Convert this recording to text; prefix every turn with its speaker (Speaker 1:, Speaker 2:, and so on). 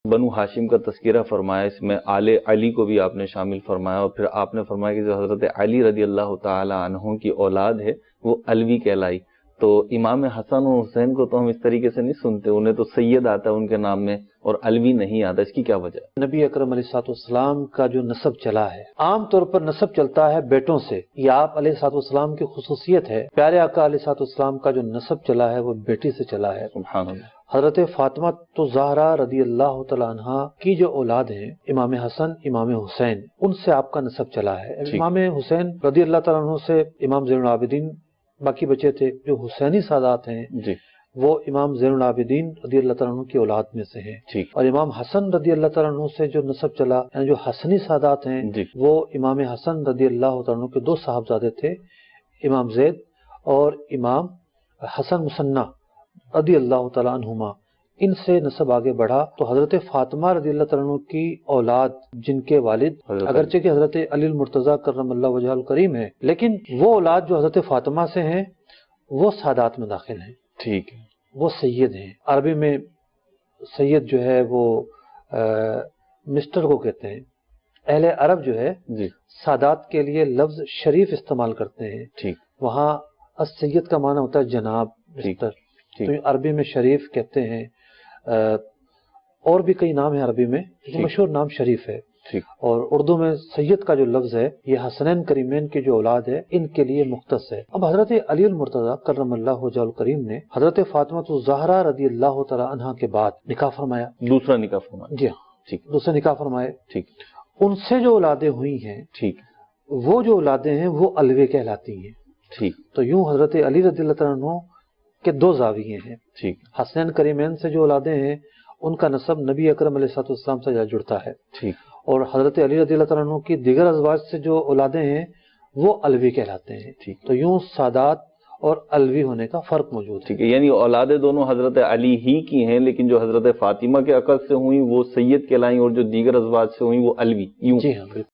Speaker 1: بنو ہاشم کا تذکرہ فرمایا، اس میں آل علی کو بھی آپ نے شامل فرمایا، اور پھر آپ نے فرمایا کہ جو حضرت علی رضی اللہ تعالی عنہ کی اولاد ہے وہ علوی کہلائی۔ تو امام حسن اور حسین کو تو ہم اس طریقے سے نہیں سنتے، انہیں تو سید آتا ہے ان کے نام میں اور علوی نہیں آتا، اس کی کیا وجہ ہے؟
Speaker 2: نبی اکرم علیہ الصلوۃ والسلام کا جو نسب چلا ہے، عام طور پر نسب چلتا ہے بیٹوں سے، یہ آپ علیہ الصلوۃ والسلام کی خصوصیت ہے۔ پیارے آقا علیہ الصلوۃ والسلام کا جو نسب چلا ہے وہ بیٹی سے چلا ہے۔
Speaker 1: سبحان اللہ۔
Speaker 2: حضرت فاطمہ تو زہرا رضی اللہ تعالیٰ عنہ کی جو اولاد ہیں، امام حسن، امام حسین، ان سے آپ کا نسب چلا ہے۔ امام حسین رضی اللہ تعالیٰ عنہ سے امام زین العابدین باقی بچے تھے۔ جو حسینی سادات ہیں
Speaker 1: جی،
Speaker 2: وہ امام زین العابدین رضی اللہ تعالیٰ عنہ کی اولاد میں سے ہیں۔
Speaker 1: ٹھیک۔
Speaker 2: اور امام حسن رضی اللہ تعالیٰ عنہ سے جو نسب چلا، یعنی جو حسنی سادات ہیں،
Speaker 1: جی،
Speaker 2: وہ امام حسن رضی اللہ تعالیٰ عنہ کے دو صاحبزادے تھے، امام زید اور امام حسن مثنیٰ رضی اللہ تعالیٰ عنہما، ان سے نسب آگے بڑھا تو حضرت فاطمہ رضی اللہ تعالیٰ عنہ کی اولاد، جن کے والد اگرچہ کہ حضرت علی المرتضیٰ کرم اللہ وجہہ الکریم ہے، لیکن وہ اولاد جو حضرت فاطمہ سے ہیں وہ سادات میں داخل ہیں،
Speaker 1: ٹھیک ہے،
Speaker 2: وہ سید ہیں۔ عربی میں سید جو ہے وہ مسٹر کو کہتے ہیں۔ اہل عرب جو ہے
Speaker 1: جی،
Speaker 2: سادات کے لیے لفظ شریف استعمال کرتے ہیں۔
Speaker 1: ٹھیک،
Speaker 2: وہاں السید کا معنی ہوتا ہے جناب، مسٹر، تو عربی میں شریف کہتے ہیں۔ اور بھی کئی نام ہیں عربی میں، لیکن مشہور نام شریف ہے۔
Speaker 1: ٹھیک،
Speaker 2: اور اردو میں سید کا جو لفظ ہے یہ حسنین کریمین کی جو اولاد ہے ان کے لیے مختص ہے۔ اب حضرت علی المرتضیٰ کرم اللہ وجہہ الکریم نے حضرت فاطمہ الزہرا رضی اللہ تعالی عنہا کے بعد نکاح فرمایا۔
Speaker 1: دوسرا نکاح فرمایا۔
Speaker 2: جی ہاں،
Speaker 1: ٹھیک،
Speaker 2: دوسرے نکاح فرمائے۔
Speaker 1: ٹھیک،
Speaker 2: ان سے جو اولادیں ہوئی ہیں،
Speaker 1: ٹھیک،
Speaker 2: وہ جو اولادیں ہیں وہ علوے کہلاتی ہیں۔
Speaker 1: ٹھیک،
Speaker 2: تو یوں حضرت علی رضی اللہ تعالیٰ عنہ کے دو زاویے ہیں۔
Speaker 1: ٹھیک،
Speaker 2: حسنین کریمین سے جو اولادیں ہیں ان کا نسب نبی اکرم علیہ الصلوۃ والسلام سے جڑتا ہے،
Speaker 1: ٹھیک،
Speaker 2: اور حضرت علی رضی اللہ تعالیٰ عنہ کی دیگر ازواج سے جو اولادیں ہیں وہ علوی کہلاتے ہیں۔
Speaker 1: ٹھیک،
Speaker 2: تو یوں سادات اور علوی ہونے کا فرق موجود ہے۔
Speaker 1: ٹھیک ہے، یعنی اولادیں دونوں حضرت علی ہی کی ہیں، لیکن جو حضرت فاطمہ کے عقد سے ہوئیں وہ سید کہلائیں اور جو دیگر ازواج سے ہوئیں وہ علوی، یوں؟
Speaker 2: جی ہاں، بالکل۔